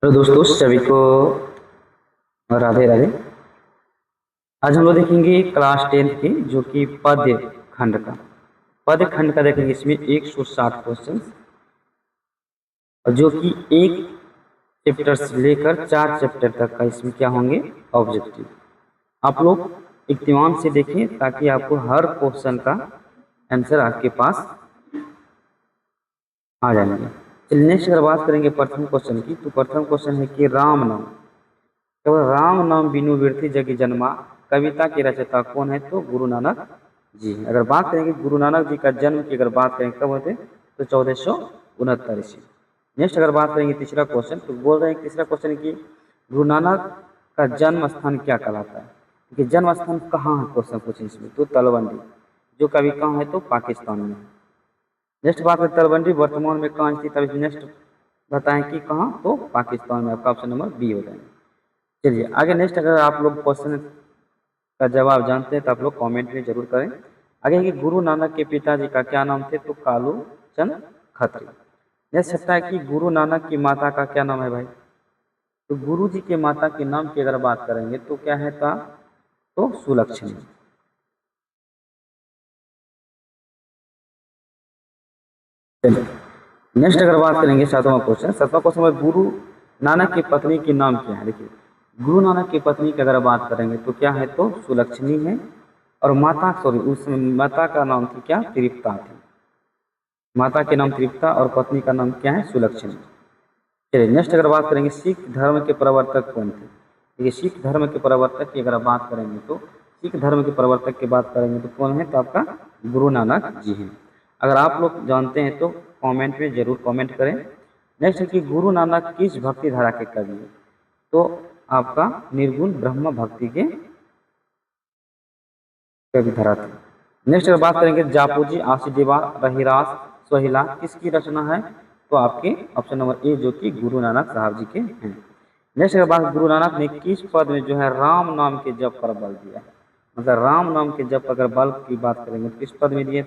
Hello दोस्तों, सभी को राधे राधे। आज हम लोग देखेंगे क्लास 10th की जो कि पद्य खंड का देखेंगे। इसमें 160 क्वेश्चन और जो कि एक चैप्टर से लेकर 4 चैप्टर तक का इसमें क्या होंगे ऑब्जेक्टिव। आप लोग इत्मीनान से देखें ताकि आपको हर क्वेश्चन का आंसर आपके पास आ जाएंगे। चलिए नेक्स्ट अगर बात करेंगे प्रथम क्वेश्चन की, तो प्रथम क्वेश्चन है कि राम नाम, केवल राम नाम बिनु व्यर्थी जगी जन्मा, कविता के रचयिता कौन है? तो गुरु नानक जी हैं। अगर बात करेंगे गुरु नानक जी का जन्म की, अगर बात करेंगे कब होते, तो 1469 ईस्वी। नेक्स्ट अगर बात करेंगे तीसरा क्वेश्चन, तो बोल रहे हैं तीसरा क्वेश्चन की गुरु नानक का जन्म स्थान क्या कहलाता है? कि जन्म स्थान कहाँ है, क्वेश्चन पूछे इसमें, तो तलवंडी, जो कभी कहाँ है, तो पाकिस्तान में। नेक्स्ट बात है तलवंडी वर्तमान में कहाँ स्थित है? नेक्स्ट बताएं कि कहाँ, तो पाकिस्तान में। आपका ऑप्शन नंबर बी हो जाएगा। चलिए आगे नेक्स्ट, अगर आप लोग क्वेश्चन का जवाब जानते हैं तो आप लोग कमेंट में जरूर करें। आगे कि गुरु नानक के पिताजी का क्या नाम थे? तो कालू चंद खत्री। नेक्स्ट सकता है कि गुरु नानक की माता का क्या नाम है भाई? तो गुरु जी के माता के नाम की अगर बात करेंगे तो क्या है था? तो सुलक्षणी। नेक्स्ट अगर बात करेंगे सातवां क्वेश्चन में गुरु नानक की पत्नी के नाम क्या है? देखिए गुरु नानक की पत्नी की अगर बात करेंगे तो क्या है? तो सुलक्षणी है। और उस माता का नाम थी क्या? तृप्ता थी। माता के नाम तृप्ता और पत्नी का नाम क्या है? सुलक्षणी। चलिए नेक्स्ट अगर बात करेंगे सिख धर्म के प्रवर्तक कौन थे? देखिए सिख धर्म के प्रवर्तक की अगर बात करेंगे तो सिख धर्म के प्रवर्तक की बात करेंगे तो कौन है? तो आपका गुरु नानक जी हैं। अगर आप लोग जानते हैं तो कमेंट में जरूर कमेंट करें। नेक्स्ट है कि गुरु नानक किस भक्ति धारा के कवि है? तो आपका निर्गुण ब्रह्म भक्ति के कवि धारा थे। नेक्स्ट अगर बात करेंगे जापूजी, आशीदेवा, रहीरास, सोहिला किसकी रचना है? तो आपके ऑप्शन नंबर ए जो कि गुरु नानक साहब जी के हैं। नेक्स्ट अगर बात गुरु नानक ने किस पद में जो है राम नाम के जप पर बल दिया? मतलब राम नाम के जप अगर बल की बात करेंगे तो किस पद में दिए?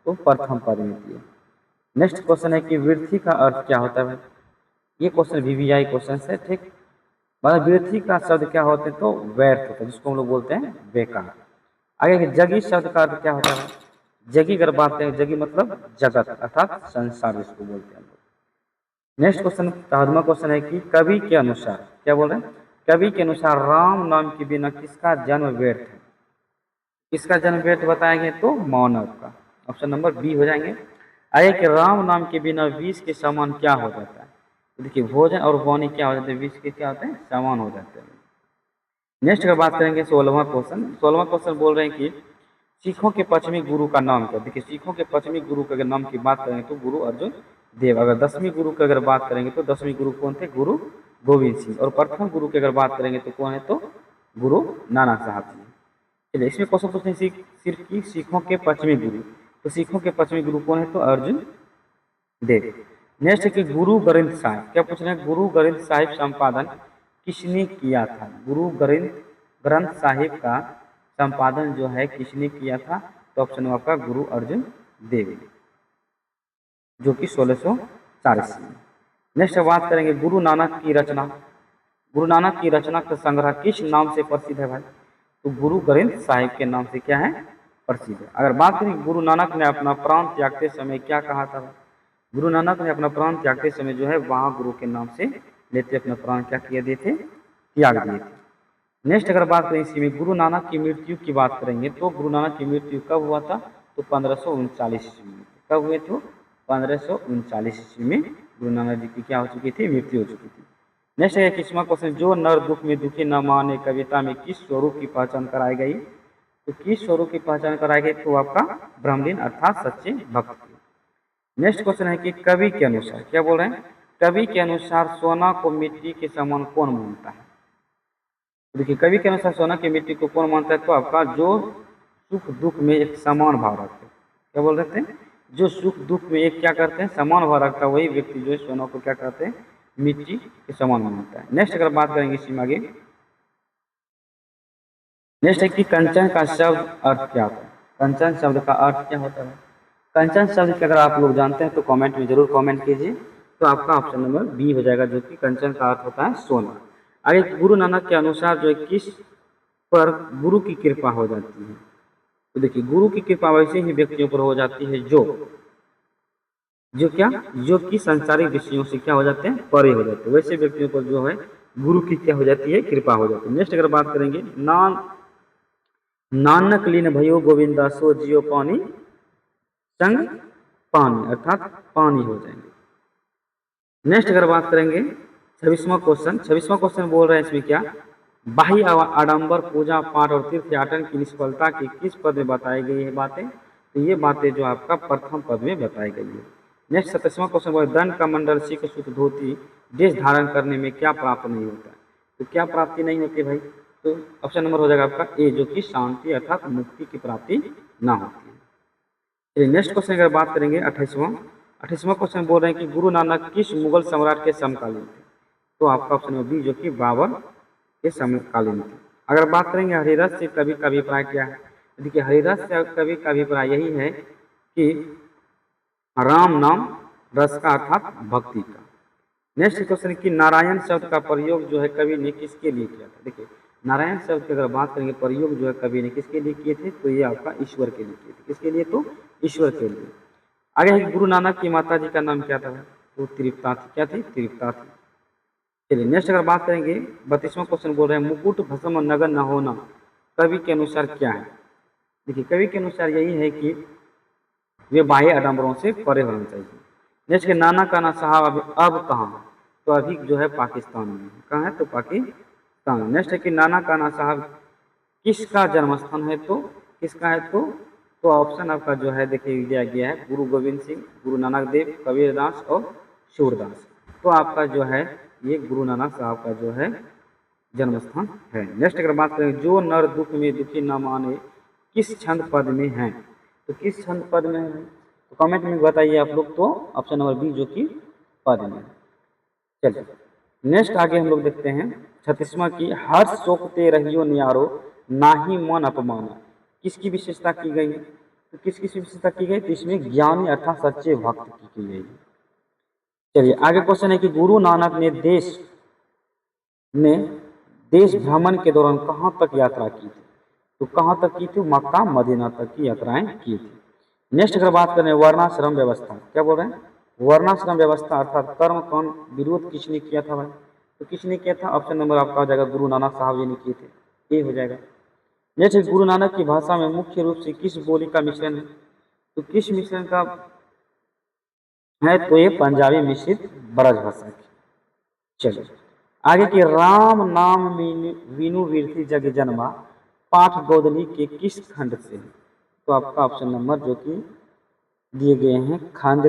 तो प्रथम पद में दिए। नेक्स्ट क्वेश्चन है कि वृद्धि का अर्थ क्या होता है? ये क्वेश्चन वीवीआई क्वेश्चन है, ठीक। मतलब वृद्धि का शब्द क्या होते हैं? तो व्यर्थ होता है, जिसको हम लोग बोलते हैं बेकार। आगे जगी शब्द का अर्थ क्या होता है? जगी अगर बात करें, जगी मतलब जगत अर्थात संसार जिसको बोलते हैं। नेक्स्ट क्वेश्चन 7वां क्वेश्चन है कि कवि के अनुसार, क्या बोल रहे हैं? कवि के अनुसार राम नाम के बिना किसका जन्म व्यर्थ है? किसका जन्म व्यर्थ बताएंगे? तो मानव का। ऑप्शन नंबर बी हो जाएंगे। आगे कि राम नाम के बिना विष के समान क्या हो जाता है? तो देखिए भोजन और वाणी क्या हो जाते हैं? विष के क्या होते हैं? समान हो जाते हैं। नेक्स्ट अगर बात करेंगे 16वां क्वेश्चन बोल रहे हैं कि सिखों के पश्चिमी गुरु का नाम क्या? देखिए सिखों के पश्चिमी गुरु के अगर नाम की बात करेंगे तो गुरु अर्जुन देव। अगर 10वीं गुरु की अगर बात करेंगे तो 10वीं गुरु कौन थे? गुरु गोविंद सिंह। और प्रथम गुरु की अगर बात करेंगे तो कौन है? तो गुरु नानक साहब जी। चलिए इसमें क्वेश्चन पूछते हैं सिर्फ की सिखों के पश्चिमी गुरु, तो सिखों के पश्चिमी गुरु कौन है? तो अर्जुन देव। नेक्स्ट है कि गुरु ग्रंथ साहिब, क्या पूछ रहे हैं? गुरु ग्रंथ साहिब संपादन किसने किया था? गुरु ग्रंथ साहिब का संपादन जो है किसने किया था? तो ऑप्शन आपका गुरु अर्जुन देव, जो कि 1604 ईस्वी में। नेक्स्ट बात करेंगे गुरु नानक की रचना। गुरु नानक की रचना का संग्रह किस नाम से प्रसिद्ध है भाई? तो गुरु ग्रंथ साहिब के नाम से क्या है? प्रसिद्ध है। अगर बात करें गुरु नानक ने अपना प्राण त्यागते समय क्या कहा था? गुरु नानक ने अपना प्राण त्यागते समय जो है वहां गुरु के नाम से लेते अपना प्राण क्या किए दिए थे? त्याग दिए थे। नेक्स्ट अगर बात करें इसी में गुरु नानक की मृत्यु की बात करेंगे तो गुरु नानक की मृत्यु कब हुआ था? तो 1539 ईस्वी में। कब हुए थे? 1539 ईस्वी में गुरु नानक जी की क्या हो चुकी थी? मृत्यु हो चुकी थी। नेक्स्ट है किस्मा क्वेश्चन, जो नर दुख में दुखी न माने कविता में किस स्वरूप की पहचान कराई गई? तो किस स्वरूप की पहचान कराई गई? तो आपका ब्रह्मलीन अर्थात सच्चे भक्त की। नेक्स्ट क्वेश्चन है कि कवि के अनुसार, क्या बोल रहे हैं? कवि के अनुसार सोना को मिट्टी के समान कौन मानता है? देखिए कवि के अनुसार सोना की मिट्टी को कौन मानता है? तो आपका जो सुख दुख में एक समान भाव रखते हैं। क्या बोल रहे थे? जो सुख दुख में एक क्या करते हैं? समान भाव रखता है, वही व्यक्ति जो है सोना को क्या करते हैं? मिट्टी के समान मानता है। नेक्स्ट अगर बात करेंगे इसी में आगे, नेक्स्ट है कि कंचन का शब्द अर्थ क्या होता है? कंचन शब्द का अर्थ क्या होता है? कंचन शब्द की अगर आप लोग जानते हैं तो कमेंट में जरूर कमेंट कीजिए। तो आपका ऑप्शन नंबर बी हो जाएगा, जो कि कंचन का अर्थ होता है सोना। आगे गुरु नानक के अनुसार जो है किस पर गुरु की कृपा हो जाती है? तो देखिए, गुरु की कृपा वैसे ही व्यक्तियों पर हो जाती है जो जो क्या जो कि संसारिक विषयों से क्या हो जाते हैं, परे हो जाते हैं। वैसे व्यक्तियों पर जो है गुरु की क्या हो जाती है, कृपा हो जाती है। नेक्स्ट अगर बात करेंगे, नानक लीन भयो गोविंदा सो जियो पानी संग पानी, अर्थात पानी हो जाएंगे। नेक्स्ट अगर बात करेंगे 26वां क्वेश्चन बोल रहे हैं इसमें क्या, बाह्य आडंबर पूजा पाठ और तीर्थ याटन की निष्फलता की किस पद में बताई गई है बातें? तो ये बातें जो आपका प्रथम पद में बताई गई है। नेक्स्ट 27वां क्वेश्चन बोल, दंड का मंडल सिख सूत्र धोती देश धारण करने में क्या प्राप्त नहीं होता? तो क्या प्राप्ति नहीं होती भाई? तो ऑप्शन नंबर हो जाएगा आपका ए, जो कि शांति अर्थात मुक्ति की प्राप्ति ना होती है। चलिए नेक्स्ट क्वेश्चन अगर बात करेंगे 28वां क्वेश्चन बोल रहे हैं कि गुरु नानक किस मुगल सम्राट के समकालीन थे? तो आपका ऑप्शन नंबर बी, जो कि बाबर के समकालीन थे। अगर बात करेंगे हरिरस से कवि का अभिप्राय क्या है? देखिए, हरिरस से कवि का अभिप्राय यही है कि राम नाम रस का अर्थात भक्ति का। नेक्स्ट क्वेश्चन की नारायण शब्द का प्रयोग जो है कवि ने किसके लिए किया था? देखिए, नारायण शब्द की अगर बात करेंगे प्रयोग जो है कवि ने किसके लिए किए थे? तो ये आपका ईश्वर के लिए किए थे। किसके लिए? तो ईश्वर के लिए। आगे है गुरु नानक की माता जी का नाम क्या था? तो तृप्ता थी। क्या थी? तृप्ता थी। चलिए नेक्स्ट अगर बात करेंगे 32वां क्वेश्चन बोल रहे हैं मुकुट भस्म नगर न होना कवि के अनुसार क्या है? देखिए, कवि के अनुसार यही है कि वे बाह्य आडंबरों से परे होना चाहिए। नेक्स्ट के नाना काना साहब अब कहाँ? तो अभी जो है पाकिस्तान में। कहाँ है? तो पाकिस्तान। नेक्स्ट है कि नाना काना साहब किसका जन्म स्थान है? तो किसका है? तो ऑप्शन आपका जो है देखिए दिया गया है, गुरु गोविंद सिंह, गुरु नानक देव, कबीरदास और सूरदास। तो आपका जो है ये गुरु नानक साहब का जो है जन्म स्थान है। नेक्स्ट अगर बात करें, जो नर दुख में दुखी न माने किस छंद पद में है? तो किस छंद पद में है? तो कमेंट में बताइए आप लोग। तो ऑप्शन नंबर बी, जो कि पद में। चलिए नेक्स्ट आगे हम लोग देखते हैं 36वां की, हर्ष शोकते रहियो नियारो नाही मन अपमाना किसकी विशेषता की गई है? तो किसकी विशेषता की गई? तो इसमें ज्ञानी अर्थात सच्चे भक्त की गई है। चलिए आगे क्वेश्चन है कि गुरु नानक ने देश भ्रमण के दौरान कहाँ तक यात्रा की थी? तो कहाँ तक की थी? मक्का मदीना तक की यात्राएं की थी। नेक्स्ट अगर बात करें वर्णाश्रम व्यवस्था, क्या बोल रहे हैं? वर्णाश्रम व्यवस्था अर्थात कर्म कौन विरोध किसने किया था भाई? तो किसने किया था? ऑप्शन नंबर आपका हो जाएगा गुरु नानक साहब जी ने किए थे। ए हो जाएगा। नेक्स्ट, गुरु नानक की भाषा में मुख्य रूप से किस बोली का मिश्रण है? तो किस मिश्रण का है? तो ये पंजाबी मिश्रित ब्रज भाषा की। चलिए आगे की, राम नाम वीनु वीरथी जग जन्मा पाठ गोदली के किस खंड से है? तो आपका ऑप्शन नंबर जो कि दिए गए हैं खंड,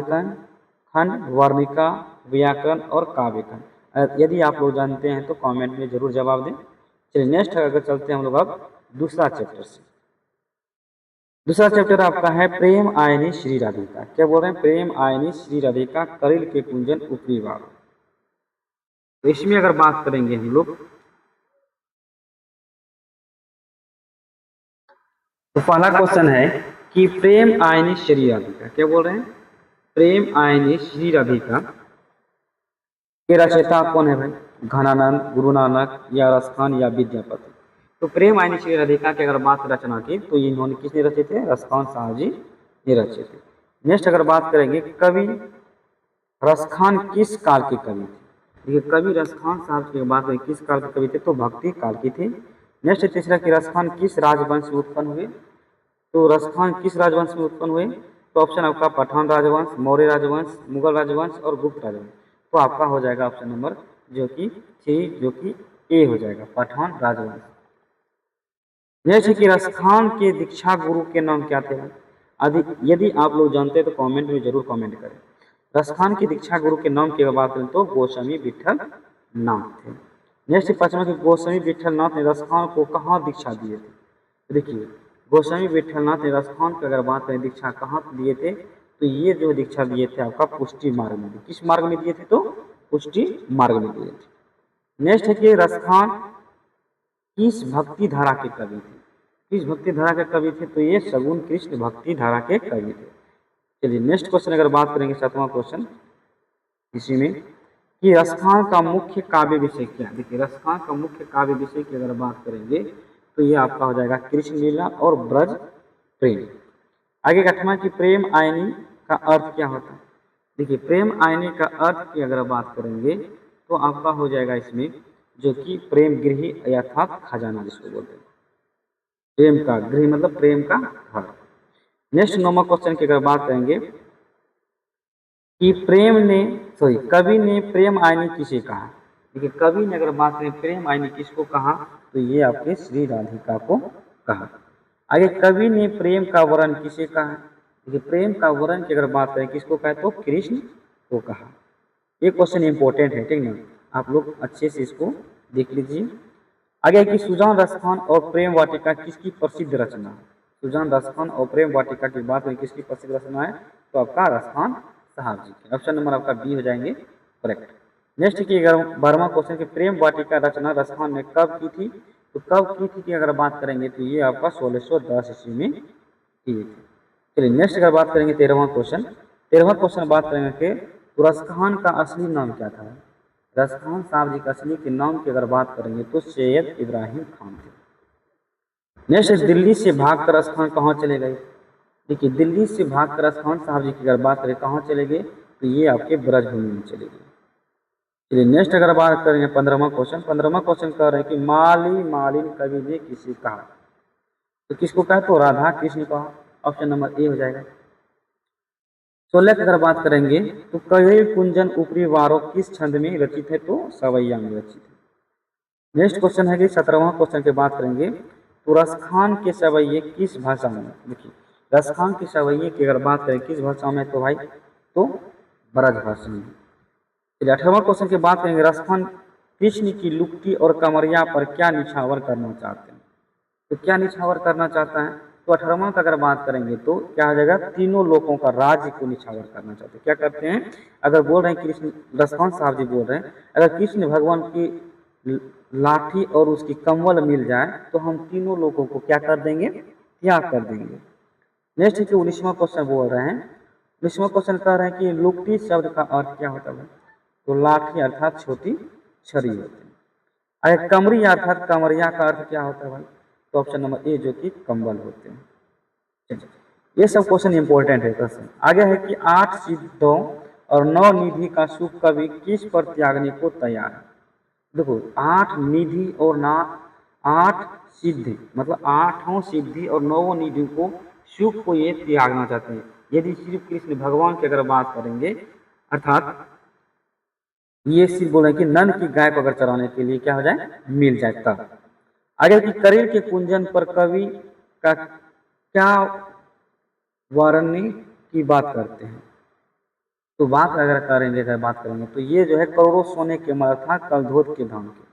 वर्णिका, व्याकरण और काव्य खंड। यदि आप लोग जानते हैं तो कमेंट में जरूर जवाब दें। चलिए नेक्स्ट अगर चलते हैं हम लोग अब दूसरा चैप्टर से। दूसरा चैप्टर आपका है प्रेम आयनी श्री राधिका। क्या बोल रहे हैं? प्रेम आयनी श्री राधिका कलिल के कुंजन ऊपरी भाग। तो इसमें अगर बात करेंगे हम लोग तो पहला क्वेश्चन है कि प्रेम आयनी श्री राधिका, क्या बोल रहे हैं? प्रेम आयनी श्री राधिका के रचयिता कौन है भाई? घनानंद, गुरु नानक या रसखान या विद्यापति? तो प्रेम आयनी श्री राधिका की अगर बात रचना की तो इन्होंने किसने रचे थे? रसखान साहब जी ने रचे थे। नेक्स्ट अगर बात करेंगे कवि रसखान किस काल के कवि थे? देखिए, कवि रसखान साहब की बात करें किस काल के कवि थे? तो भक्ति काल के थे। नेक्स्ट तीसरा कि रसखान किस राजवंश में उत्पन्न हुए? तो रसखान किस राजवंश में उत्पन्न हुए? तो ऑप्शन आपका पठान राजवंश, मौर्य राजवंश, मुगल राजवंश और गुप्त राजवंश। तो आपका हो जाएगा ऑप्शन नंबर जो कि थ्री, जो कि ए हो जाएगा, पठान राजवंश। जैसे कि रसखान के दीक्षा गुरु के नाम क्या थे? यदि आप लोग जानते हैं तो कमेंट में जरूर कमेंट करें। रसखान की दीक्षा गुरु के नाम की बात करें तो गोस्वामी विठल नाथ थे। नेक्स्ट 5वां कि गोस्वामी विठल नाथ ने रसखान को कहाँ दीक्षा दिए थे? देखिए, गोस्वामी विठलनाथ ने रसखान की अगर बात करें दीक्षा कहाँ दिए थे? तो ये जो दीक्षा दिए थे आपका पुष्टि मार्ग में। किस मार्ग में दिए थे? तो पुष्टि मार्ग में दिए थे। नेक्स्ट है कि रसखान किस भक्ति धारा के कवि थे? किस भक्ति धारा के कवि थे? तो ये सगुन कृष्ण भक्ति धारा के कवि थे। चलिए नेक्स्ट क्वेश्चन अगर बात करेंगे 7वां क्वेश्चन, इसी में कि रसखान का मुख्य काव्य विषय क्या है। देखिए रसखान का मुख्य काव्य विषय की अगर बात करेंगे तो ये आपका हो जाएगा कृष्ण लीला और ब्रज प्रेम। आगे 8वां कि प्रेम आयनी का अर्थ क्या होता है। देखिए प्रेम आयनी का अर्थ की अगर बात करेंगे तो आपका हो जाएगा इसमें जो कि प्रेम गृह अर्थात खजाना जिसको बोलते हैं। प्रेम का गृह मतलब प्रेम का घर। नेक्स्ट 9वां क्वेश्चन की अगर बात करेंगे कि कवि ने प्रेम आयनी किसे कहा। देखिए कवि ने अगर बात करें प्रेम आयनी किसको कहा तो ये आपके श्री राधिका को कहा। आगे कवि ने प्रेम का वर्णन किसे कहा। देखिए प्रेम का वर्णन की अगर बात करें किसको कहा तो कृष्ण को कहा। ये क्वेश्चन इंपॉर्टेंट है, ठीक ना, आप लोग अच्छे से इसको देख लीजिए। आगे कि सुजान रसखान और प्रेम वाटिका किसकी प्रसिद्ध रचना है। सुजान रसखान और प्रेम वाटिका की बात करें किसकी प्रसिद्ध रचना है तो आपका रसखान साहब जी की। ऑप्शन नंबर आपका बी हो जाएंगे करेक्ट। नेक्स्ट की 12वां क्वेश्चन की प्रेम वाटिका रचना रसखान ने कब की थी तो कब की थी की अगर बात करेंगे तो ये आपका 1610 ईस्वी में की थी। चलिए नेक्स्ट अगर बात करेंगे 13वां क्वेश्चन। 13वां क्वेश्चन बात करेंगे कि रसखान का असली नाम क्या था। रसखान साहब जी का असली के नाम की अगर बात करेंगे तो सैयद इब्राहिम खान थे। नेक्स्ट दिल्ली से भागकर रसखान कहाँ चले गए। देखिए दिल्ली से भागकर रसखान साहब जी की अगर बात करें कहाँ चले गए तो ये आपके ब्रजभूमि में चले गए। चलिए नेक्स्ट अगर बात करेंगे 15वां क्वेश्चन। 15वां क्वेश्चन कह रहे हैं कि माली मालिन कवि ने किसे कहा तो किसको कहा तो राधा कृष्ण कहा। ऑप्शन नंबर ए हो जाएगा। 16 की अगर बात करेंगे तो कई कुंजन ऊपरी वारों किस छंद में रचित है तो सवैया में रचित है। नेक्स्ट क्वेश्चन है कि 17वां क्वेश्चन की बात करेंगे तो रसखान के सवैये किस भाषा में। देखिए रसखान के सवैये की अगर बात करें किस भाषा में तो भाई तो ब्रज भाषा में। चलिए 18वां क्वेश्चन की बात करेंगे रसखान कृष्ण की लुकटी और कमरिया पर क्या निछावर करना चाहते हैं तो क्या निछावर करना चाहता है तो 18वां का अगर बात करेंगे तो क्या हो जाएगा तीनों लोगों का राज्य को निछावर करना चाहते हैं। क्या करते हैं अगर बोल रहे हैं कृष्ण रसखान साहब जी बोल रहे हैं अगर कृष्ण भगवान की लाठी और उसकी कम्बल मिल जाए तो हम तीनों लोगों को क्या कर देंगे त्याग कर देंगे। नेक्स्ट है कि 19वां क्वेश्चन बोल रहे हैं 19वां क्वेश्चन कह रहे हैं कि लुकटी शब्द का अर्थ क्या होता है तो लाठी अर्थात छोटी छड़ी होती है। अरे कमरी अर्थात कमरिया का अर्थ क्या होता है भाई तो ऑप्शन नंबर ए जो कि कंबल होते हैं। ये सब क्वेश्चन इंपॉर्टेंट है प्रश्न। आगे है कि 8 सिद्धों और 9 निधि का सुख कवि किस पर त्यागने को तैयार है। देखो 8 निधि और 8 सिद्धि मतलब 8 सिद्धि और 9 निधि को सुख को ये त्यागना चाहते हैं। यदि सिर्फ कृष्ण भगवान की अगर बात करेंगे अर्थात ये सिर्फ बोल रहे हैं कि नंद की गाय को अगर चराने के लिए क्या हो जाए मिल जाए तब। आगे की करेल के कुंजन पर कवि का क्या वर्णन की बात करते हैं तो बात अगर बात करेंगे तो ये जो है करोड़ों सोने के मर था कलधोत के धाम के।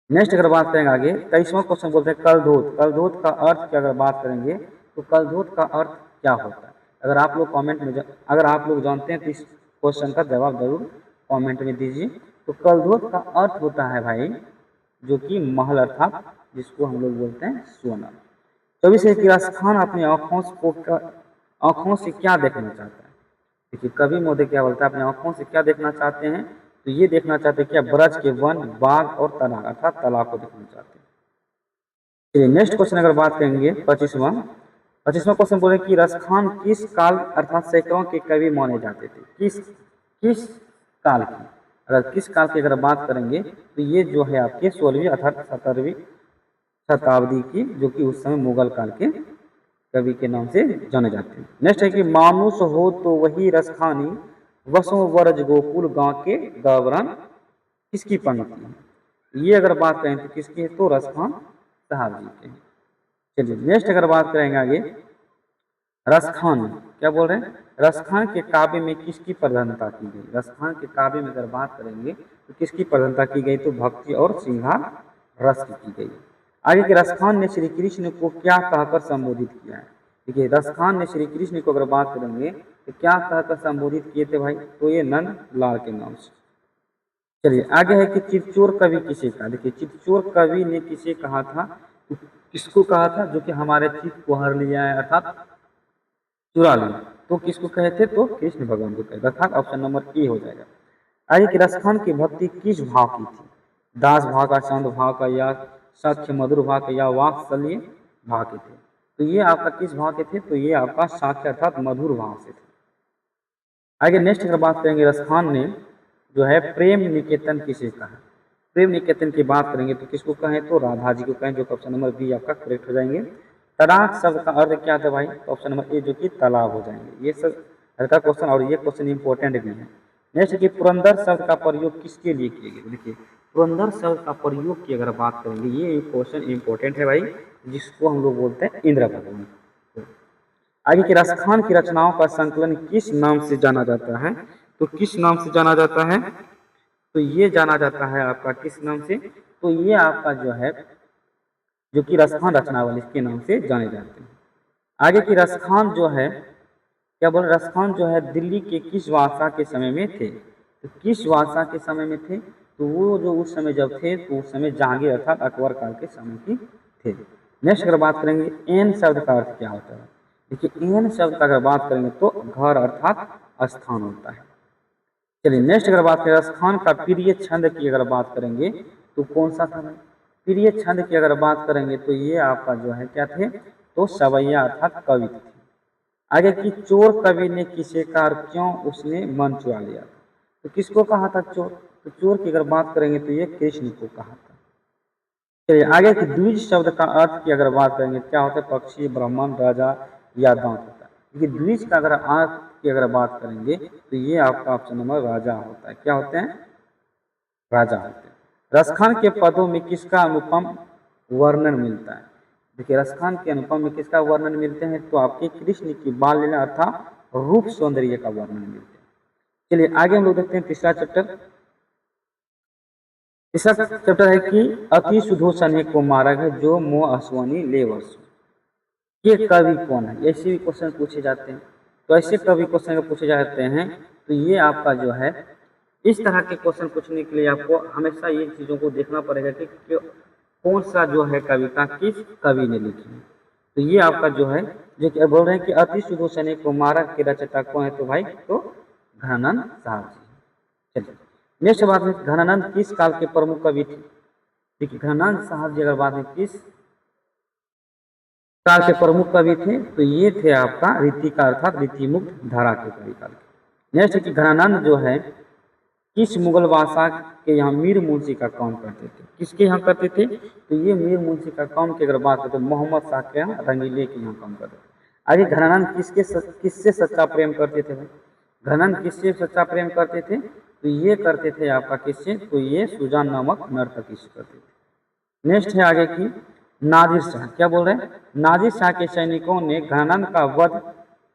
नेक्स्ट अगर बात करेंगे आगे 23वां क्वेश्चन बोलते हैं कलधोत। कलधोत का अर्थ की अगर बात करेंगे तो कलधोत का अर्थ क्या होता है। अगर आप लोग कमेंट में अगर आप लोग जानते हैं तो इस क्वेश्चन का जवाब जरूर कमेंट में दीजिए। तो कलधोत का अर्थ होता है भाई जो कि महल अर्थात जिसको हम लोग बोलते हैं सोना। 24 है कि रसखान अपनी आंखों से क्या देखना चाहता है। देखिए कवि मोदी क्या बोलता है अपनी आंखों से क्या देखना चाहते हैं तो ये देखना चाहते हैं क्या ब्रज के वन बाग और तालाब अर्थात तालाब को देखना चाहते हैं। चलिए नेक्स्ट क्वेश्चन अगर बात करेंगे 25वां क्वेश्चन बोले कि रसखान किस काल अर्थात सैकड़ों के कवि माने जाते थे। किस काल की अगर किस काल की अगर बात करेंगे तो ये जो है आपके 16वीं अर्थात 17वीं शताब्दी की जो कि उस समय मुगल काल के कवि के नाम से जाने जाते हैं। नेक्स्ट है कि मानुष हो तो वही रसखानी वसों वर्ज गोकुल गांव के गवर्न किसकी पंक्ति है। ये अगर बात करें तो किसकी है तो रसखान साहब जी के। चलिए नेक्स्ट अगर बात करेंगे आगे रसखान क्या बोल रहे हैं रसखान के काव्य में किसकी प्रधानता की गई। रसखान के काव्य में अगर बात करेंगे तो किसकी प्रधानता की गई तो भक्ति और श्रृंगार रस की गई। आगे के रसखान ने श्री कृष्ण को क्या कहकर संबोधित किया है। देखिए रसखान ने श्री कृष्ण को अगर बात करेंगे तो क्या कहकर संबोधित किए थे भाई तो ये नंद लाल के नाम से। चलिए आगे है कि चित्तचोर कवि किसे कहा। देखिए चित्तचोर कवि ने किसे कहा था किसको कहा था जो कि हमारे चित्त को हर लिया है अर्थात चुरा लिया। तो किसको कहे थे? तो कृष्ण भगवान को कहे, अर्थात ऑप्शन नंबर ए हो जाएगा। आगे कि रसखान की भक्ति किस भाव की थी? दास भाव का, छंद भाव का, या सख्य मधुर भाव का, या वात्सल्य भाव के थे? तो ये आपका किस भाव के थे? तो ये आपका साख्य अर्थात मधुर भाव से थे। आगे नेक्स्ट अगर बात करेंगे, रसखान ने जो है प्रेम निकेतन किसे कहा? प्रेम निकेतन की बात करेंगे तो किसको कहें? तो राधा जी को कहें, जो ऑप्शन नंबर बी आपका करेक्ट हो जाएंगे। तड़ाक शब्द का अर्थ क्या था भाई? तो ऑप्शन नंबर ए जो कि तालाब हो जाएंगे। ये सब का क्वेश्चन, और ये क्वेश्चन इंपॉर्टेंट भी है। नेक्स्ट कि पुरंदर शब्द का प्रयोग किसके लिए किए गए? देखिए पुरंदर शब्द का प्रयोग की अगर बात करेंगे, ये क्वेश्चन इंपॉर्टेंट है भाई, जिसको हम लोग बोलते हैं इंद्र भगवान। आगे कि रसखान की रचनाओं का संकलन किस नाम से जाना जाता है? तो किस नाम से जाना जाता है? तो ये जाना जाता है आपका किस नाम से? तो ये आपका जो है, जो कि रसखान रचनावली के नाम से जाने जाते हैं। आगे की रसखान जो है, क्या बोल, रसखान जो है दिल्ली के किस बादशाह के समय में थे? तो किस बादशाह के समय में थे? तो वो जो उस समय जब थे, तो उस समय जहांगीर अर्थात अकबर काल के समय की थे। नेक्स्ट अगर बात करेंगे, एन शब्द का अर्थ क्या होता है? देखिए एन शब्द का अगर बात करेंगे तो घर अर्थात स्थान होता है। चलिए नेक्स्ट अगर बात करें, रसखान का प्रिय छंद की अगर बात करेंगे तो कौन सा था? प्रिय छंद की अगर बात करेंगे तो ये आपका जो है क्या थे? तो सवैया अर्थात कवि थे। आगे की चोर कवि ने किसे कहा और क्यों उसने मन चुरा लिया? तो किसको कहा था चोर? तो चोर की अगर बात करेंगे तो ये कृष्ण को कहा था। चलिए आगे की द्विज शब्द का अर्थ की अगर बात करेंगे, क्या होता है? पक्षी, ब्राह्मण, राजा या दांत होता है। देखिए द्विज का अगर अर्थ की अगर बात करेंगे तो ये आपका ऑप्शन नंबर राजा होता है। क्या होते हैं? राजा होते हैं। रसखान के पदों में किसका अनुपम वर्णन मिलता है? देखिए रसखान के अनुपम में किसका वर्णन मिलते हैं? तो आपके कृष्ण की बाल लीला अर्थात रूप सौंदर्य का वर्णन मिलते हैं। चलिए आगे हम लोग देखते हैं तीसरा चैप्टर। तीसरा चैप्टर है कि अति सुधोषण को मार्ग है जो मोह अश्वनी ले वर्ष। ये कवि कौन है? ऐसे भी क्वेश्चन पूछे जाते हैं। तो ऐसे कवि क्वेश्चन पूछे जाते हैं, तो ये आपका जो है, इस तरह के क्वेश्चन पूछने के लिए आपको हमेशा ये चीज़ों को देखना पड़ेगा कि कौन सा जो है कविता किस कवि ने लिखी है। तो ये आपका जो है, जो कि बोल रहे हैं कि अति सुधोषण को मार्ग के रचयिता कौन है? तो भाई तो घनानंद साहब जी। चलिए नेक्स्ट बात है, घनानंद किस काल के प्रमुख कवि थे? देखिए घनानंद साहब जी अगर बात है किस काल के प्रमुख कवि थे, तो ये थे आपका रीतिका अर्थात रीतिमुक्त धारा के कवि काल के। नेक्स्ट कि घनानंद जो है किस मुगल बादशाह के यहाँ मीर मुंशी का काम करते थे? किसके यहाँ करते थे? तो ये मीर मुंशी का काम की अगर बात करते मोहम्मद शाह के यहाँ रंगीले के यहाँ काम करते थे। आगे घनानंद किससे सच्चा प्रेम करते थे? घनानंद किससे सच्चा प्रेम करते थे? तो ये करते थे आपका किससे? तो ये सुजान नामक नर्तकी से करते थे। नेक्स्ट है आगे की नादिर शाह। क्या बोल रहे हैं? नादिर शाह के सैनिकों ने घनानंद का वध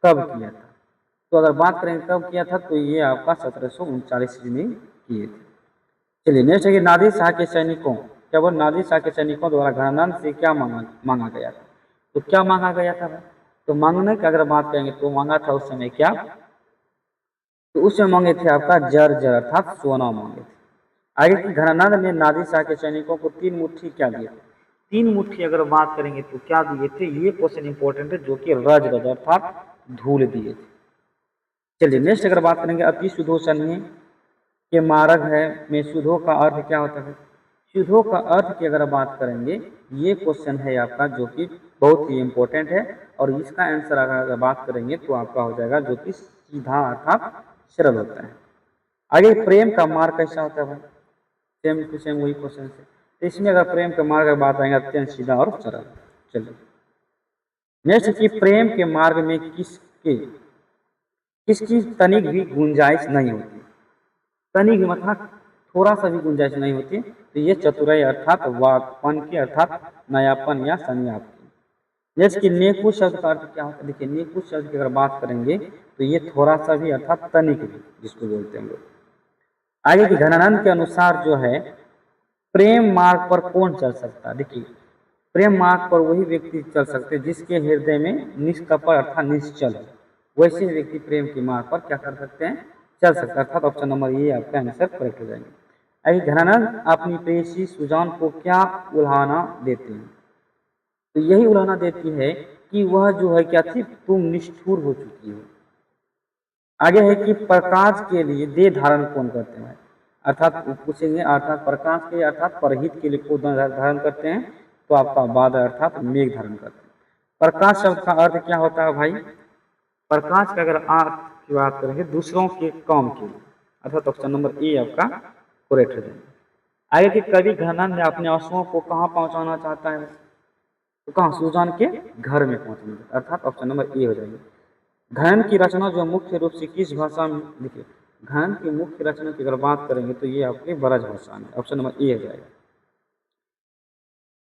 कब किया था? तो अगर बात करें कब किया था, तो ये आपका 1739 में किए थे। चलिए नेक्स्ट है कि नादिर शाह के सैनिकों, क्या बोल, नादिर शाह के सैनिकों द्वारा घनानंद से क्या मांगा गया था? तो क्या मांगा गया था भाई? तो मांगने की अगर बात करेंगे तो मांगा था उस समय क्या? तो उस समय मांगे थे आपका जर अर्थात सोना मांगे थे। आगे की घनानंद ने नादिर शाह के सैनिकों को 3 मुट्ठी क्या दिए थे? 3 मुट्ठी अगर बात करेंगे तो क्या दिए थे? ये क्वेश्चन इंपॉर्टेंट है, जो कि रज अर्थात धूल दिए थे। चलिए नेक्स्ट अगर बात करेंगे, अति सुधोषण के मार्ग है में सुधो का अर्थ क्या होता है? सुधो का अर्थ की अगर बात करेंगे, ये क्वेश्चन है आपका जो कि बहुत ही इंपॉर्टेंट है, और इसका आंसर अगर बात करेंगे तो आपका हो जाएगा जो कि सीधा अर्थात सरल होता है। आगे प्रेम का मार्ग कैसा होता है भाई? सेम टू सेम वही क्वेश्चन है। तो इसमें अगर प्रेम के मार्ग की बात आएंगे, अत्यंत सीधा और सरल। चलिए नेक्स्ट कि प्रेम के मार्ग में किसकी तनिक भी गुंजाइश नहीं होती? तनिक भी मतलब थोड़ा सा भी गुंजाइश नहीं होती। तो ये चतुराई अर्थात वाकपन की अर्थात नयापन या संज्ञापन। जैसे कि नेकु शब्द का अर्थ क्या होता है? देखिए नेकु शब्द की अगर बात करेंगे तो ये थोड़ा सा भी अर्थात तनिक भी, जिसको बोलते हैं लोग। आगे की घनानंद के अनुसार जो है प्रेम मार्ग पर कौन चल सकता है? देखिए प्रेम मार्ग पर वही व्यक्ति चल सकते हैं जिसके हृदय में निष्कपट अर्थात निश्चल है। वैसे व्यक्ति प्रेम के मार्ग पर क्या कर सकते हैं? चल सकते हैं। अर्थात ऑप्शन नंबर ये आपका आंसर करेक्ट हो जाएंगे। आगे घनानंद अपनी प्रेयसी सुजान को क्या उल्हाना देते हैं? तो यही उल्हाना देती है कि वह जो है क्या थी? तुम निष्ठुर हो चुकी हो। आगे है कि प्रकाश के लिए देह धारण कौन करते हैं, अर्थात वो पूछेंगे अर्थात प्रकाश के अर्थात परहित के लिए कौन धारण करते हैं, तो आपका बादल अर्थात मेघ धारण करते हैं। प्रकाश शब्द का अर्थ क्या होता है भाई, प्रकाश का अगर अर्थ की बात करेंगे दूसरों के काम के लिए, अर्थात ऑप्शन नंबर ए आपका करेक्ट हो जाएगा। आगे कि कवि घनानंद ने अपने आंसुओं को कहाँ पहुंचाना चाहता है, तो कहाँ, सुजान के घर में पहुंचाना चाहता है, अर्थात ऑप्शन नंबर ए हो जाएगा। घन की रचना जो मुख्य रूप से किस भाषा में, देखिए घन की मुख्य रचना की अगर बात करेंगे तो ये आपके ब्रज भाषा में, ऑप्शन नंबर ए हो जाएगा।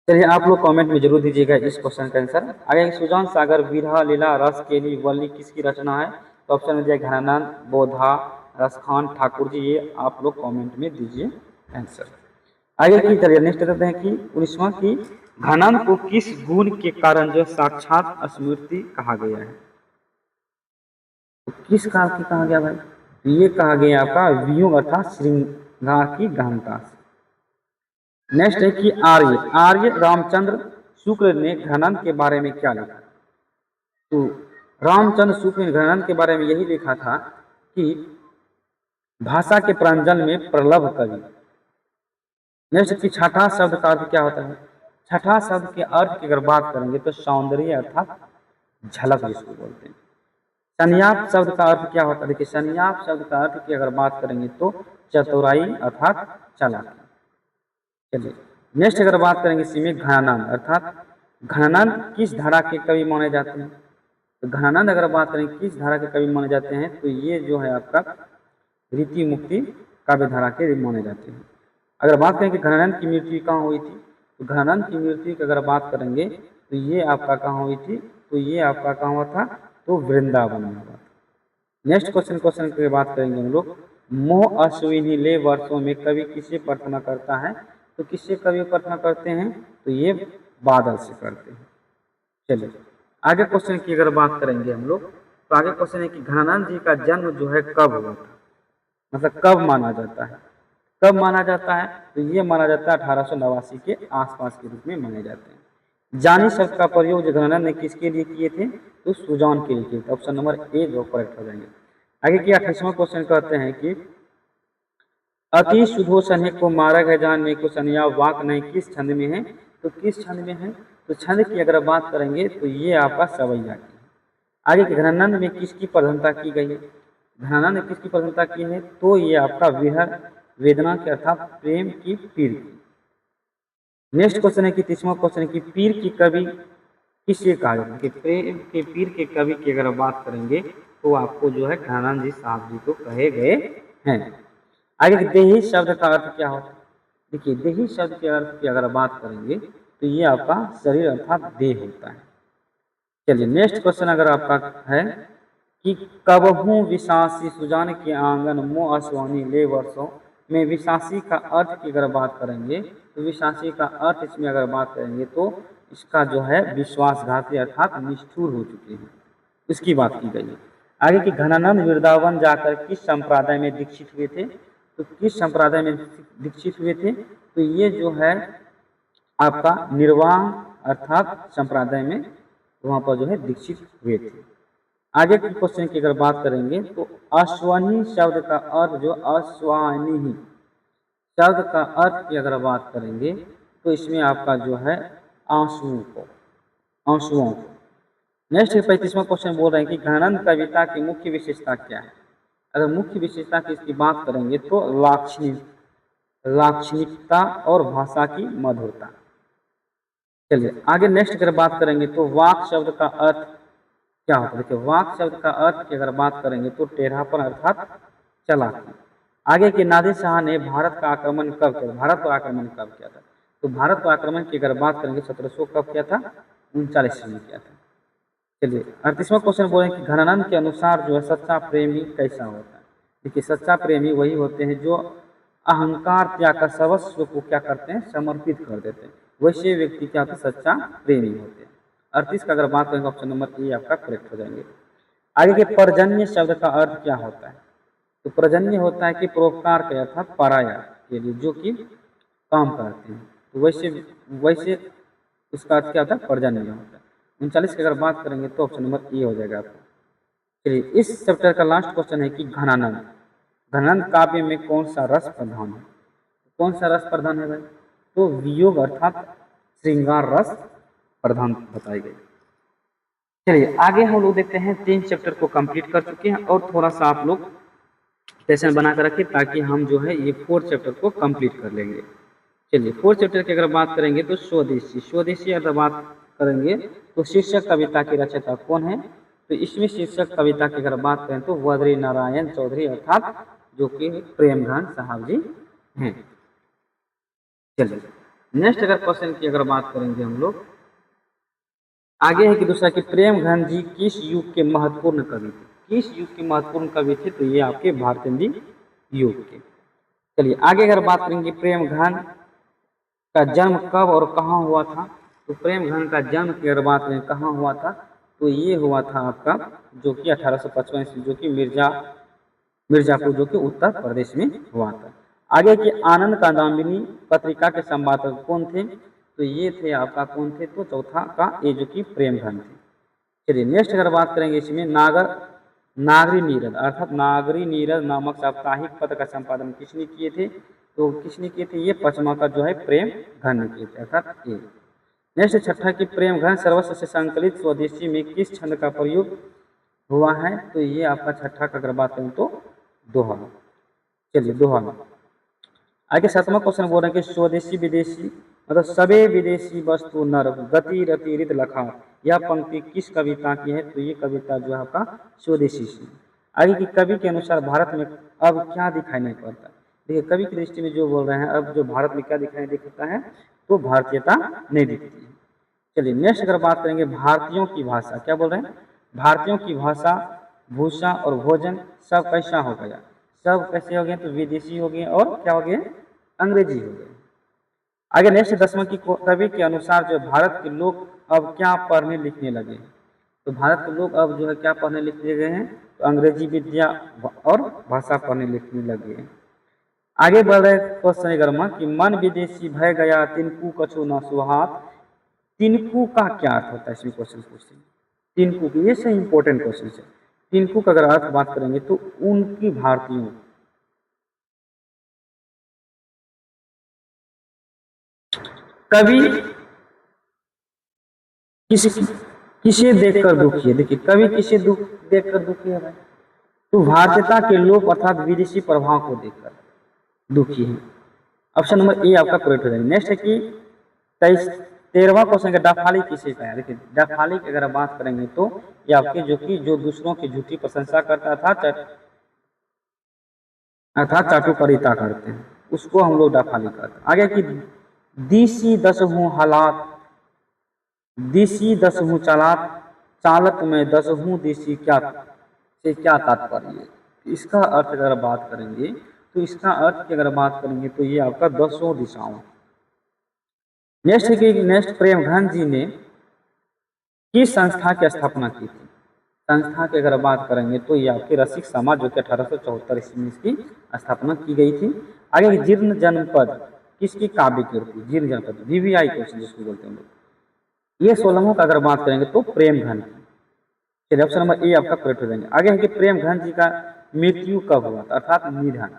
चलिए आप लोग कमेंट में जरूर दीजिएगा इस क्वेश्चन का आंसर। आगे सुजान सागर विरह लीला रस केली वल्ली किसकी रचना है, तो ऑप्शन में दिया घनानंद, बोधा, रसखान, ठाकुर जी, ये आप लोग कमेंट में दीजिए आंसर। आगे की चलिए नेक्स्ट कहते हैं कि 19वां की घनानंद को किस गुण के कारण जो साक्षात स्मृति कहा गया है, तो किस काल की कहा गया भाई, ये कहा गया आपका वियोग अर्थात श्रृंगार की गहनता से। नेक्स्ट है कि आर्य रामचंद्र शुक्ल ने घनानंद के बारे में क्या लिखा, तो रामचंद्र शुक्ल ने घनानंद के बारे में यही लिखा था कि भाषा के प्रांजल में प्रलभ कवि। नेक्स्ट कि छठा शब्द का अर्थ क्या होता है, छठा शब्द के अर्थ की अगर बात करेंगे तो सौंदर्य अर्थात झलक जिसको बोलते हैं। संयाप शब्द का अर्थ क्या होता है, देखिए संयाप शब्द का अर्थ की अगर बात करेंगे तो चतुराई अर्थात चालाकी। चलिए नेक्स्ट अगर बात करेंगे इसी में घनानंद अर्थात घनानंद किस धारा के कवि माने जाते हैं, तो घनानंद अगर बात करें किस धारा के कवि माने जाते हैं, तो ये जो है आपका रीति मुक्ति काव्य धारा के माने जाते हैं। अगर बात करें कि घनानंद की मृत्यु कहाँ हुई थी, तो घनानंद की मृत्यु की अगर बात करेंगे तो ये आपका कहाँ हुई थी, तो ये आपका कहाँ हुआ था, तो वृंदावन में हुआ था। नेक्स्ट क्वेश्चन की बात करेंगे हम लोग, मोह अश्विनी ले वर्षों में कवि किसे प्रार्थना करता है, तो किससे कवि प्रार्थना करते हैं, तो ये बादल से करते हैं। चलिए आगे क्वेश्चन की अगर बात करेंगे हम लोग, तो आगे क्वेश्चन है कि घनानंद जी का जन्म जो है कब हुआ था, मतलब कब माना जाता है, कब माना जाता है, तो ये माना जाता है 1889 के आसपास के रूप में माने जाते हैं। जानी शब्द का प्रयोग जो घनानंद ने किसके लिए किए थे, तो सुजान के लिए किए थे, ऑप्शन नंबर ए जो करेक्ट हो जाएंगे। आगे की 28वां क्वेश्चन कहते हैं कि अति सुधोषण को मारा गया जानने को सनिया वाक नहीं किस छंद में है, तो किस छंद में है, तो छंद की अगर बात करेंगे तो ये आपका सवैया की है। आगे के घनानंद में किसकी प्रधानता की गई है, घनानंद ने किसकी प्रधानता की है, तो ये आपका विरह वेदना के अर्थात प्रेम की पीर की। नेक्स्ट क्वेश्चन है कि 30वां क्वेश्चन है कि पीर की कवि किसे कहा जाता है, कि प्रेम के पीर के कवि की अगर बात करेंगे तो आपको जो है घनानंद जी साहब जी को कहे गए हैं। आगे देही शब्द का अर्थ क्या होता है, देखिए देही शब्द के अर्थ की अगर बात करेंगे तो ये आपका शरीर अर्थात देह होता है। चलिए नेक्स्ट क्वेश्चन अगर आपका है कि कबहू विशासी सुजान के आंगन मोह अश्वानी ले वर्षों में, विशासी का अर्थ की अगर बात करेंगे तो विशासी का अर्थ इसमें अगर बात करेंगे तो इसका जो है विश्वासघाती अर्थात निष्ठुर हो चुके हैं, इसकी बात की गई है। आगे कि घनानंद वृंदावन जाकर किस संप्रदाय में दीक्षित हुए थे, तो किस संप्रदाय में दीक्षित हुए थे, तो ये जो है आपका निर्वाण अर्थात संप्रदाय में वहाँ पर जो है दीक्षित हुए थे। आगे के क्वेश्चन की अगर बात करेंगे तो अश्वनी शब्द का अर्थ जो अश्वानी शब्द का अर्थ की अगर बात करेंगे तो इसमें आपका जो है आंसुओं को। नेक्स्ट 35वां क्वेश्चन बोल रहे हैं कि घनानंद कविता की मुख्य विशेषता क्या है, अगर मुख्य विशेषता की इसकी बात करेंगे तो लाक्षणिकता और भाषा की मधुरता। चलिए आगे नेक्स्ट अगर बात करेंगे तो वाक शब्द का अर्थ क्या होता है, देखिए वाक शब्द का अर्थ की अगर बात करेंगे तो टेढ़ापन अर्थात चालाकी। आगे के नादिर शाह ने भारत का आक्रमण कब किया, भारत पर आक्रमण कब किया था, तो भारत पर आक्रमण की अगर बात करेंगे 1700 कब किया था, 39 में किया था। चलिए 38वां क्वेश्चन बोले कि घनानंद के अनुसार जो है सच्चा प्रेमी कैसा होता है, देखिए सच्चा प्रेमी वही होते हैं जो अहंकार त्याग कर सर्वस्व को क्या करते हैं, समर्पित कर देते हैं, वैसे व्यक्ति क्या होते हैं, सच्चा प्रेमी होते हैं। 38 का अगर बात करेंगे ऑप्शन नंबर ए आपका करेक्ट हो जाएंगे। आगे के पर्जन्य शब्द का अर्थ क्या होता है, तो पर्जन्य होता है कि परोपकार के अर्थात पराया के लिए जो कि काम करते हैं, तो वैसे उसका अर्थ क्या होता है, पर्जन्य होता है। 39 की अगर बात करेंगे तो ऑप्शन नंबर ए हो जाएगा आपका। चलिए इस चैप्टर का लास्ट क्वेश्चन है कि घनानंद, घनानंद काव्य में कौन सा रस प्रधान है? कौन सा रस प्रधान है भाई? तो वियोग अर्थात श्रृंगार रस प्रधान बताई गई। चलिए आगे हम लोग देखते हैं, 3 चैप्टर को कंप्लीट कर चुके हैं और थोड़ा सा आप लोग सेशन बना कर रखिए ताकि हम जो है ये 4 चैप्टर को कंप्लीट कर लेंगे। चलिए 4 चैप्टर की अगर बात करेंगे तो स्वदेशी, स्वदेशी अगर बात करेंगे तो शीर्षक कविता के रचयिता कौन है? तो इसमें शीर्षक कविता की अगर बात करें तो बद्री नारायण चौधरी अर्थात जो कि प्रेमघन साहब जी हैं। चलिए नेक्स्ट अगर क्वेश्चन की अगर बात करेंगे हम लोग, आगे है कि दूसरा कि प्रेमघन जी किस युग के महत्वपूर्ण कवि थे? किस युग के महत्वपूर्ण कवि थे? तो ये आपके भारतेंदु युग के। चलिए आगे अगर बात करेंगे प्रेमघन का जन्म कब और कहाँ हुआ था? तो प्रेमघन का जन्म की अगर बात करें कहाँ हुआ था? तो ये हुआ था आपका जो कि 1855 ईस्वी, जो कि मिर्जापुर जो कि उत्तर प्रदेश में हुआ था। आगे की आनंद कादम्बिनी पत्रिका के संपादक कौन थे? तो ये थे आपका कौन थे? तो चौथा का ये जो कि प्रेमघन थे। चलिए नेक्स्ट अगर बात करेंगे इसमें नागरी नीरद अर्थात नागरी नीरद नामक साप्ताहिक पत्र का संपादन किसने किए थे? तो किसने किए थे? ये पचमा का जो है प्रेमघन ने किए थे अर्थात ये। नेक्स्ट छठा की प्रेमघन सर्वस्व से संकलित स्वदेशी में किस छंद का प्रयोग हुआ है? तो ये आपका छठा का अगर बात करें तो दोहा। चलिए दोहा में आगे 7वां क्वेश्चन बोल रहे हैं कि स्वदेशी विदेशी मतलब सबे विदेशी वस्तु नर गति रति रित लखा, यह पंक्ति किस कविता की है? तो ये कविता जो है आपका स्वदेशी से। आगे की कवि के अनुसार भारत में अब क्या दिखाई नहीं पड़ता? देखिए कवि की दृष्टि में जो बोल रहे हैं अब जो भारत में क्या दिखाई देता है? तो भारतीयता नहीं दिखती है। चलिए नेक्स्ट अगर बात करेंगे भारतीयों की भाषा, क्या बोल रहे हैं? भारतीयों की भाषा भूषा और भोजन सब कैसा हो गया? सब कैसे हो गए? तो विदेशी हो गए और क्या हो गए? अंग्रेजी हो गए। आगे नेक्स्ट 10वां की कवि के अनुसार जो भारत के लोग अब क्या पढ़ने लिखने लगे? तो भारत के लोग अब जो है क्या पढ़ने लिखने गए हैं? तो अंग्रेजी विद्या और भाषा पढ़ने लिखने लगे हैं। आगे बढ़ रहे क्वेश्चन 11वां कि मन विदेशी भय गया तिनको कछु न सुहात, तिनको का क्या अर्थ होता है? इसमें क्वेश्चन पूछते हैं तिनको की, ये से इंपॉर्टेंट क्वेश्चन है। तिनको का अगर अर्थ बात करेंगे तो उनकी भारतीयों, कवि किसे देखकर दुखी है? देखिए कवि किसे देखकर दुखी है भाई? तो भारतीयता के लोप अर्थात विदेशी प्रभाव को देखकर दुखी है। ऑप्शन नंबर ए आपका करेक्ट हो जाएगा। नेक्स्ट है कि 13वां क्वेश्चन का डफाली किसे कहते हैं? देखिए डफाली की अगर बात करेंगे तो ये आपके जो दूसरों की झूठी प्रशंसा करता था अर्थात चाटुकारिता करते हैं उसको हम लोग डफाली कहते हैं। आगे की दिसी दसहूं हालात दिसी दसहूं चालात चालत में दसहूं दिसी क्या से क्या तात्पर्य है? इसका अर्थ अगर बात करेंगे तो इसका अर्थ की अगर बात करेंगे तो ये आपका 10 दिशाओं। नेक्स्ट है कि नेक्स्ट प्रेमघन जी ने किस संस्था की स्थापना की थी? संस्था की अगर बात करेंगे तो ये आपके रसिक समाज जो कि 1874 ईस्वी में इसकी स्थापना की गई थी। आगे जीर्ण जनपद किसकी काव्य कृति? जीर्ण जनपद VVI क्वेश्चन जिसको बोलते हैं लोग। ये 16वां का अगर बात करेंगे तो प्रेमघन की। चलिए ऑप्शन नंबर ए आपका करेक्ट हो जाएंगे। आगे है कि प्रेमघन जी का मृत्यु कब हुआ था अर्थात निधन?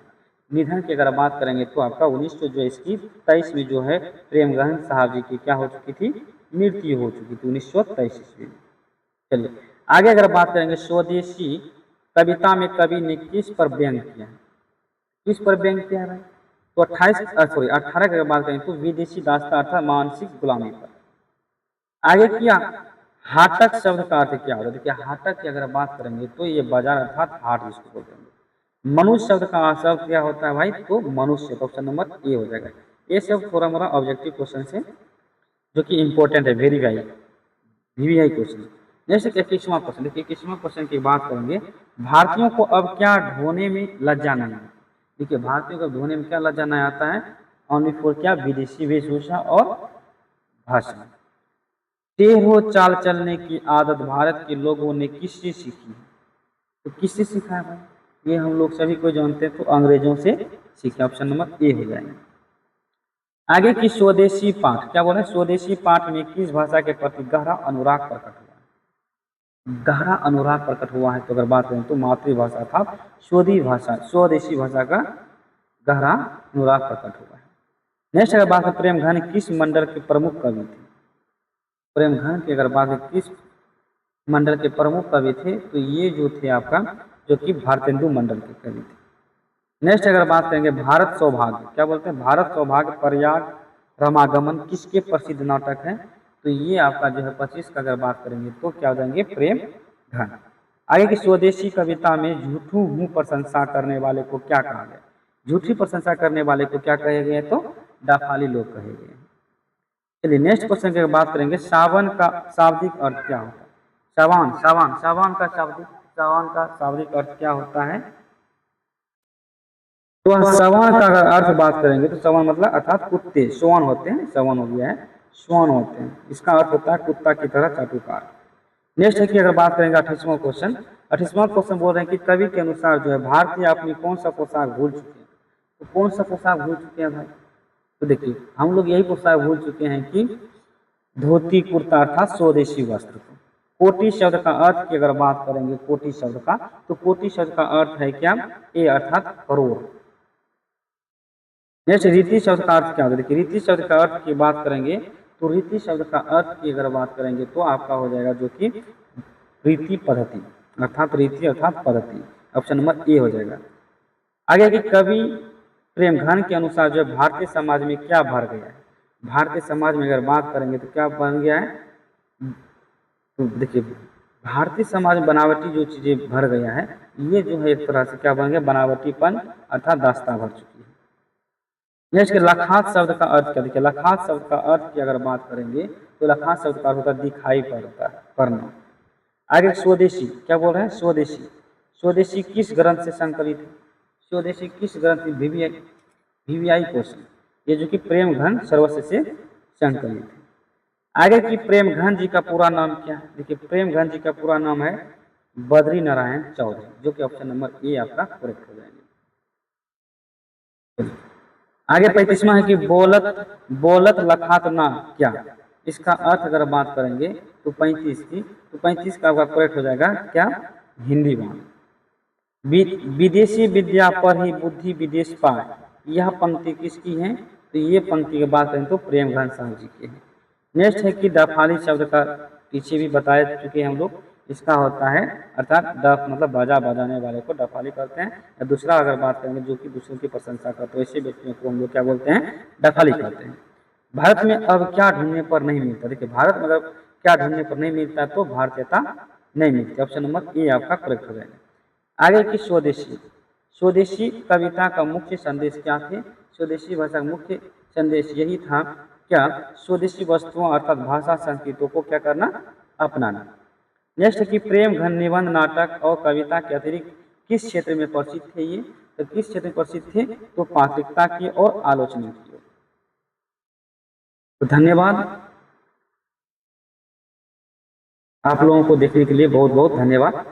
निधन की अगर बात करेंगे तो आपका 1923 में जो है प्रेमघन साहब जी की क्या हो चुकी थी? मृत्यु हो चुकी थी 1923 ईस्वी में। चलिए आगे अगर बात करेंगे स्वदेशी कविता में कवि ने किस पर व्यंग किया है? किस पर व्यंग किया है? तो 18 की अगर बात करें तो विदेशी दास्ता अर्थात मानसिक गुलामी पर। आगे किया हाटक शब्द का अर्थ क्या होता है? देखिए हाटक की अगर बात करेंगे तो ये बाजार अर्थात हाट जिसको बोलते हैं। मनुष्य शब्द का शब्द क्या होता है भाई? तो मनुष्य। तो ऑप्शन नंबर ए हो जाएगा। ये सब थोड़ा मोड़ा ऑब्जेक्टिव क्वेश्चन है जो कि इंपॉर्टेंट है, VVI क्वेश्चन। नेक्स्ट 21वां क्वेश्चन। देखिए 21वां क्वेश्चन की बात करेंगे भारतीयों को अब क्या ढोने में लज्जा नहीं आता? देखिए भारतीयों को ढोने में क्या लज्जा नहीं आता है? ओनली फॉर क्या? विदेशी वेशभूषा और भाषा। टेढ़ो चाल चलने की आदत भारत के लोगों ने किससे सीखी? तो किससे सीखा है भाई? ये हम लोग सभी को जानते हैं तो अंग्रेजों से सीखे। ऑप्शन नंबर ए हो जाएंगे। आगे की स्वदेशी पाठ क्या बोले? स्वदेशी पाठ में किस भाषा के प्रति गहरा अनुराग प्रकट हुआ? गहरा अनुराग प्रकट हुआ है, तो अगर बात करें तो मातृभाषा अर्थात स्वदेशी भाषा, स्वदेशी भाषा का गहरा अनुराग प्रकट हुआ है। नेक्स्ट अगर बात करें प्रेम घन किस मंडल के प्रमुख कवि थे, प्रेम घन की अगर बात करें किस मंडल के प्रमुख कवि थे, तो ये जो थे आपका जो कि भारतेंदु मंडल के कवि थे। नेक्स्ट अगर बात करेंगे भारत सौभाग्य, क्या बोलते हैं, भारत सौभाग्य प्रयाग रमागमन किसके प्रसिद्ध नाटक है, तो ये आपका जो है 25 का अगर बात करेंगे तो क्या हो जाएंगे प्रेम घन। आगे की स्वदेशी कविता में झूठू हूँ प्रशंसा करने वाले को क्या कहा गया, झूठी प्रशंसा करने वाले को क्या कहे गए, तो डाफाली लोग कहे गए हैं। चलिए नेक्स्ट क्वेश्चन की बात करेंगे सावन का शाब्दिक अर्थ क्या होता है, सावन सावन सावन का शाब्दिक अर्थ क्या होता है, तो सवन का अगर अर्थ बात करेंगे तो सवन मतलब अर्थात कुत्ते, श्वान होते हैं, सवन हो गया है, श्वान होते हैं, इसका अर्थ होता है कुत्ता की तरह चाटुकार। नेक्स्ट है कि अगर बात करेंगे 28वां क्वेश्चन, 28वां क्वेश्चन बोल रहे हैं कि कवि के अनुसार जो है भारतीय अपनी कौन सा पोशाक भूल चुके हैं, तो कौन सा पोशाक भूल चुके हैं भाई, तो देखिए हम लोग यही पोशाक भूल चुके हैं कि धोती कुर्ता अर्थात स्वदेशी वस्त्र को। कोटि शब्द का अर्थ की अगर बात करेंगे कोटि शब्द का, तो कोटि शब्द का अर्थ है क्या, ए अर्थात करोड़। नेक्स्ट रीति शब्द का अर्थ क्या होता है, देखिए रीति शब्द का अर्थ की बात करेंगे तो रीति शब्द का अर्थ की अगर बात करेंगे तो आपका हो जाएगा जो कि रीति पद्धति अर्थात रीति अर्थात पद्धति, ऑप्शन नंबर ए हो जाएगा। आगे की कवि प्रेम घन के अनुसार जो है भारतीय समाज में क्या भर गया है, भारतीय समाज में अगर बात करेंगे तो क्या बन गया है, तो देखिए भारतीय समाज में बनावटी जो चीजें भर गया है, ये जो है एक तरह से क्या बन गया बनावटीपन अर्थात दास्ता भर चुकी है। नेक्स्ट लखात शब्द का अर्थ क्या, देखिए लखात शब्द का अर्थ की अगर बात करेंगे तो लखात शब्द का अर्थ होता है दिखाई पड़ता है, पढ़ना। आगे स्वदेशी क्या बोल रहे हैं, स्वदेशी, स्वदेशी किस ग्रंथ से संकलित है, स्वदेशी किस ग्रंथ में, वीवीआई क्वेश्चन, ये जो कि प्रेम घन सर्वस्व से संकलित है। आगे की प्रेम घन जी का पूरा नाम क्या है, देखिए प्रेम घन जी का पूरा नाम है बद्री नारायण चौधरी, जो कि ऑप्शन नंबर ए आपका करेक्ट हो जाएगा। आगे 35वां है कि बोलत बोलत लखात ना क्या, इसका अर्थ अगर बात करेंगे तो 35 की, तो 35 का आपका करेक्ट हो जाएगा क्या, हिंदी बाण। विदेशी विद्या पर ही बुद्धि विदेश पाए, यह पंक्ति किसकी है, तो ये पंक्ति की बात करें तो प्रेम घन साहब जी की है। नेक्स्ट है कि डफाली शब्द का पीछे भी बता चुके हैं हम लोग, इसका होता है अर्थात डफ मतलब बाजा बजाने वाले को डफाली करते हैं, या दूसरा अगर बात करेंगे जो कि दूसरों की प्रशंसा करते हैं ऐसे व्यक्तियों को हम लोग क्या बोलते हैं, डफाली करते हैं। भारत में अब क्या ढूंढने पर नहीं मिलता, देखिए भारत में अगर क्या ढूंढने पर नहीं मिलता तो भारतीयता नहीं मिलती, ऑप्शन नंबर ए आपका करेक्ट हो जाएगा। आगे की स्वदेशी, स्वदेशी कविता का मुख्य संदेश क्या थे, स्वदेशी भाषा का मुख्य संदेश यही था क्या, स्वदेशी वस्तुओं अर्थात भाषा संस्कृतों को क्या करना, अपनाना। नेक्स्ट की प्रेम घन निबंध नाटक और कविता के अतिरिक्त किस क्षेत्र में प्रसिद्ध थे, ये तो किस क्षेत्र में प्रसिद्ध थे, तो पात्रिकता की और आलोचना की। तो धन्यवाद, आप लोगों को देखने के लिए बहुत बहुत धन्यवाद।